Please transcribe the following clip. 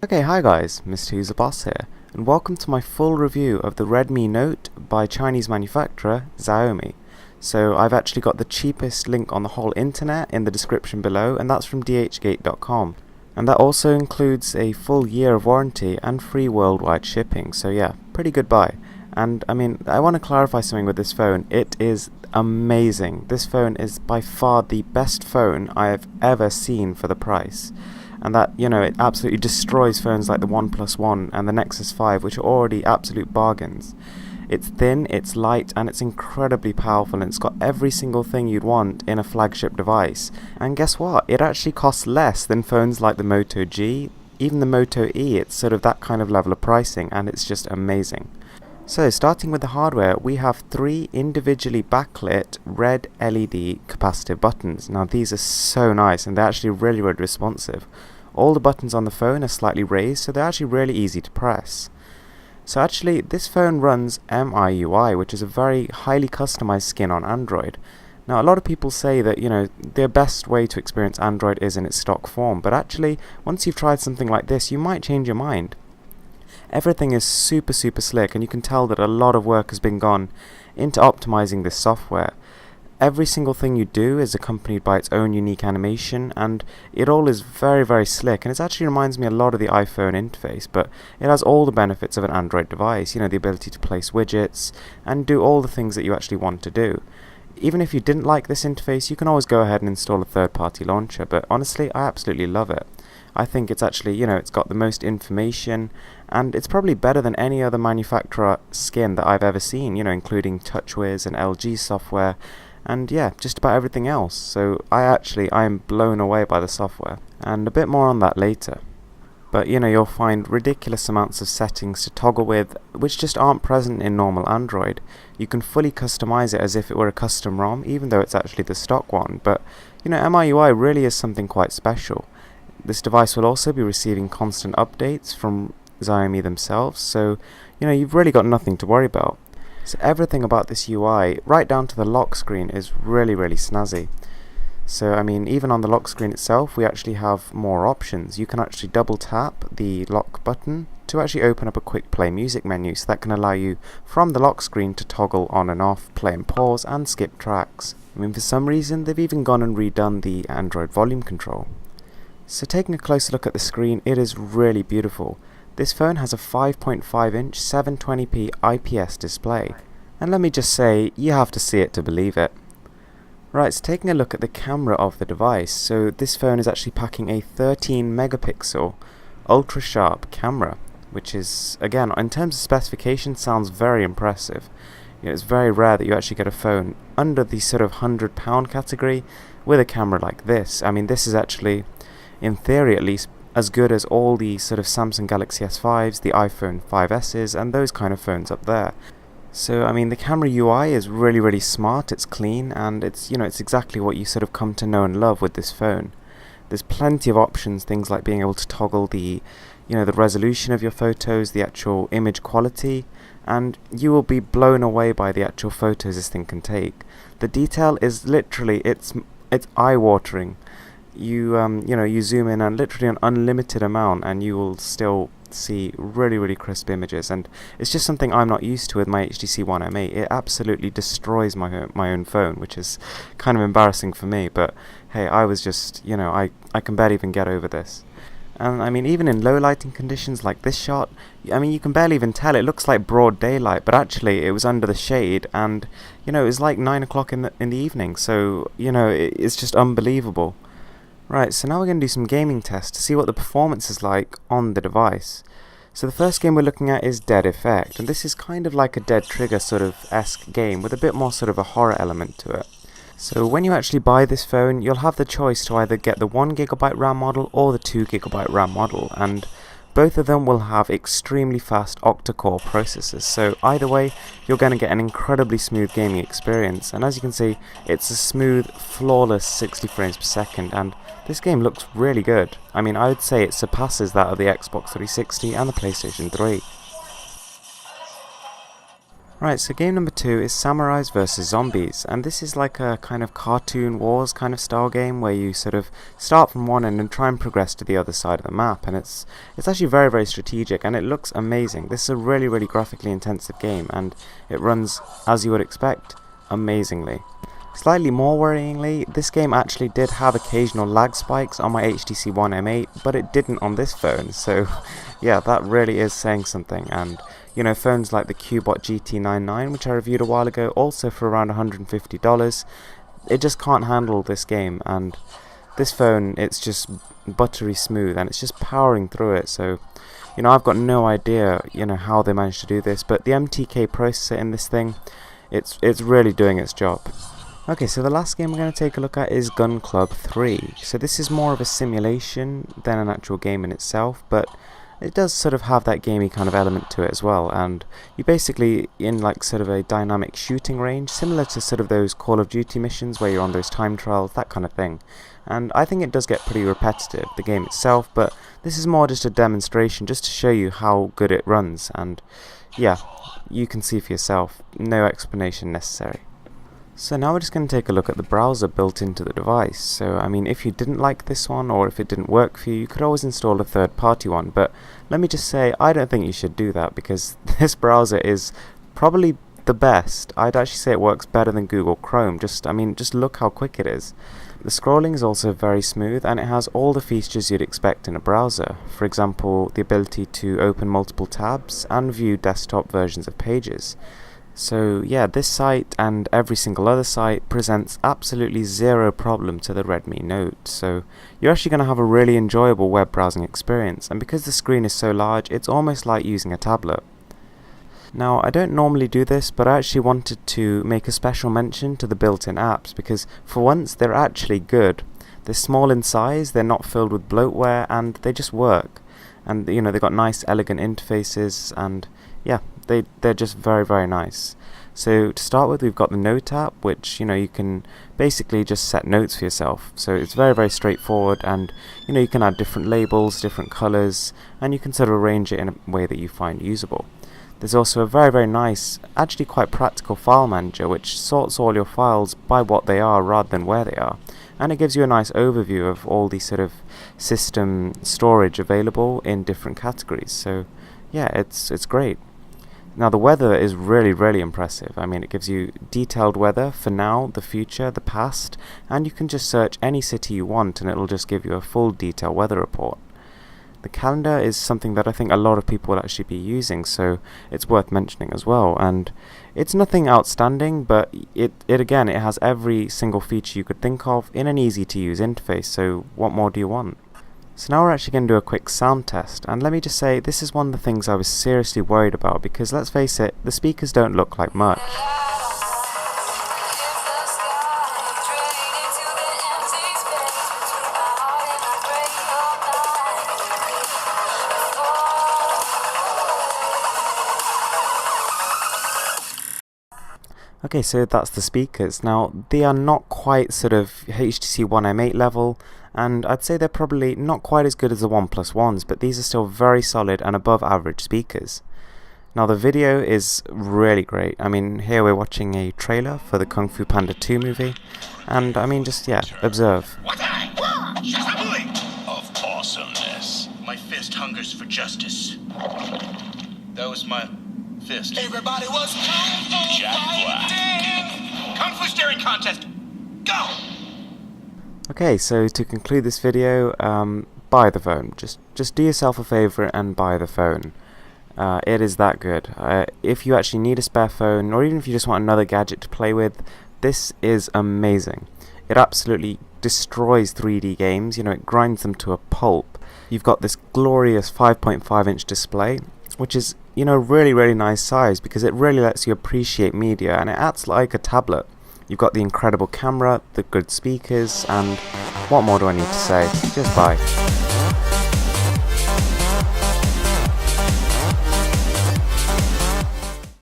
Okay, hi guys, Mr. Who's the Boss here, and welcome to my full review of the Redmi Note by Chinese manufacturer Xiaomi. So I've actually got the cheapest link on the whole internet in the description below, and that's from dhgate.com. And that also includes a full year of warranty and free worldwide shipping, so yeah, pretty good buy. And I mean, I want to clarify something with this phone. It is amazing. This phone is by far the best phone I have ever seen for the price. And that, it absolutely destroys phones like the OnePlus One and the Nexus 5, which are already absolute bargains. It's thin, it's light, and it's incredibly powerful, and it's got every single thing you'd want in a flagship device. And guess what? It actually costs less than phones like the Moto G, even the Moto E. It's sort of that kind of level of pricing, and it's just amazing. So, starting with the hardware, we have 3 individually backlit red LED capacitive buttons. Now these are so nice, and they're actually really responsive. All the buttons on the phone are slightly raised, so they're actually really easy to press. So actually, this phone runs MIUI, which is a very highly customized skin on Android. Now a lot of people say that, their best way to experience Android is in its stock form, but actually, once you've tried something like this, you might change your mind. Everything is super slick, and you can tell that a lot of work has been gone into optimizing this software. Every single thing you do is accompanied by its own unique animation, and it all is very slick, and it actually reminds me a lot of the iPhone interface, but it has all the benefits of an Android device, the ability to place widgets and do all the things that you actually want to do. Even if you didn't like this interface, you can always go ahead and install a third-party launcher, but honestly, I absolutely love it. I think it's actually, it's got the most information, and it's probably better than any other manufacturer skin that I've ever seen, including TouchWiz and LG software, and yeah, just about everything else. So I am blown away by the software, and a bit more on that later. But you'll find ridiculous amounts of settings to toggle with, which just aren't present in normal Android. You can fully customize it as if it were a custom ROM, even though it's actually the stock one, but MIUI really is something quite special. This device will also be receiving constant updates from Xiaomi themselves, so you've really got nothing to worry about. So everything about this UI, right down to the lock screen, is really snazzy. So I mean, even on the lock screen itself, we actually have more options. You can actually double tap the lock button to actually open up a quick play music menu, so that can allow you from the lock screen to toggle on and off, play and pause, and skip tracks. I mean, for some reason they've even gone and redone the Android volume control. So taking a closer look at the screen, it is really beautiful. This phone has a 5.5-inch 720p IPS display, and let me just say, you have to see it to believe it. Right, so taking a look at the camera of the device, so this phone is actually packing a 13 megapixel ultra sharp camera, which is, again, in terms of specifications, sounds very impressive. It's very rare that you actually get a phone under the sort of £100 category with a camera like this. I mean, this is actually, in theory at least, as good as all the sort of Samsung Galaxy S5s, the iPhone 5Ss, and those kind of phones up there. So I mean, the camera UI is really smart, it's clean, and it's it's exactly what you sort of come to know and love with this phone. There's plenty of options, things like being able to toggle the the resolution of your photos, the actual image quality, and you will be blown away by the actual photos this thing can take. The detail is literally, it's eye-watering. You zoom in on literally an unlimited amount, and you will still see really crisp images, and it's just something I'm not used to with my HTC One M8. It absolutely destroys my own phone, which is kind of embarrassing for me, but hey, I was just, I can barely even get over this. And I mean, even in low lighting conditions like this shot, I mean, you can barely even tell. It looks like broad daylight, but actually it was under the shade, and it was like 9 o'clock in the evening, so it's just unbelievable. Right, so now we're going to do some gaming tests to see what the performance is like on the device. So the first game we're looking at is Dead Effect, and this is kind of like a Dead Trigger sort of esque game with a bit more sort of a horror element to it. So when you actually buy this phone, you'll have the choice to either get the 1GB RAM model or the 2GB RAM model, and both of them will have extremely fast Octa-Core processors, so either way, you're going to get an incredibly smooth gaming experience, and as you can see, it's a smooth, flawless 60 frames per second, and this game looks really good. I mean, I would say it surpasses that of the Xbox 360 and the PlayStation 3. Right, so game number 2 is Samurais vs Zombies, and this is like a kind of cartoon wars kind of style game where you sort of start from one end and try and progress to the other side of the map, and it's actually very, very strategic, and it looks amazing. This is a really, really graphically intensive game, and it runs, as you would expect, amazingly. Slightly more worryingly, this game actually did have occasional lag spikes on my HTC One M8, but it didn't on this phone, so yeah, that really is saying something. And you know, phones like the Qbot GT99, which I reviewed a while ago, also for around $150, it just can't handle this game, and this phone, it's just buttery smooth, and it's just powering through it. So you know, I've got no idea, you know, how they managed to do this, but the MTK processor in this thing, it's really doing its job. Okay, so the last game we're going to take a look at is Gun Club 3. So this is more of a simulation than an actual game in itself, but it does sort of have that gamey kind of element to it as well, and you basically in like sort of a dynamic shooting range, similar to sort of those Call of Duty missions where you're on those time trials, that kind of thing. And I think it does get pretty repetitive, the game itself, but this is more just a demonstration just to show you how good it runs, and yeah, you can see for yourself, no explanation necessary. So now we're just going to take a look at the browser built into the device. So I mean, if you didn't like this one or if it didn't work for you, you could always install a third-party one, but let me just say I don't think you should do that because this browser is probably the best. I'd actually say it works better than Google Chrome. Just look how quick it is. The scrolling is also very smooth, and it has all the features you'd expect in a browser. For example, the ability to open multiple tabs and view desktop versions of pages. So yeah, this site and every single other site presents absolutely zero problem to the Redmi Note, so you're actually going to have a really enjoyable web browsing experience, and because the screen is so large, it's almost like using a tablet. Now, I don't normally do this, but I actually wanted to make a special mention to the built-in apps, because for once they're actually good. They're small in size, they're not filled with bloatware, and they just work. And you know, they've got nice elegant interfaces, and yeah, they're just very, very nice. So to start with, we've got the Note app, which you know, you can basically just set notes for yourself. So it's very, very straightforward, and you know, you can add different labels, different colors, and you can sort of arrange it in a way that you find usable. There's also a very, very nice, actually quite practical file manager, which sorts all your files by what they are rather than where they are, and it gives you a nice overview of all the sort of system storage available in different categories. So yeah, it's great. Now the weather is really, really impressive. I mean, it gives you detailed weather for now, the future, the past, and you can just search any city you want and it'll just give you a full detailed weather report. The calendar is something that I think a lot of people will actually be using, so it's worth mentioning as well. And it's nothing outstanding, but it again, it has every single feature you could think of in an easy to use interface, so what more do you want? So now we're actually going to do a quick sound test, and let me just say, this is one of the things I was seriously worried about, because let's face it, the speakers don't look like much. Okay, so that's the speakers. Now, they are not quite sort of HTC One M8 level, and I'd say they're probably not quite as good as the OnePlus Ones, but these are still very solid and above average speakers. Now, the video is really great. I mean, here we're watching a trailer for the Kung Fu Panda 2 movie, and I mean, just, yeah, observe. Of awesomeness. My fist hungers for justice. That was my fist. Everybody was Kung Fu fighting. Kung Fu staring contest. Go! Okay, so to conclude this video, buy the phone. Just do yourself a favour and buy the phone. It is that good. If you actually need a spare phone, or even if you just want another gadget to play with, this is amazing. It absolutely destroys 3D games, you know, it grinds them to a pulp. You've got this glorious 5.5-inch display, which is, you know, really, really nice size because it really lets you appreciate media, and it acts like a tablet. You've got the incredible camera, the good speakers, and what more do I need to say? Just buy.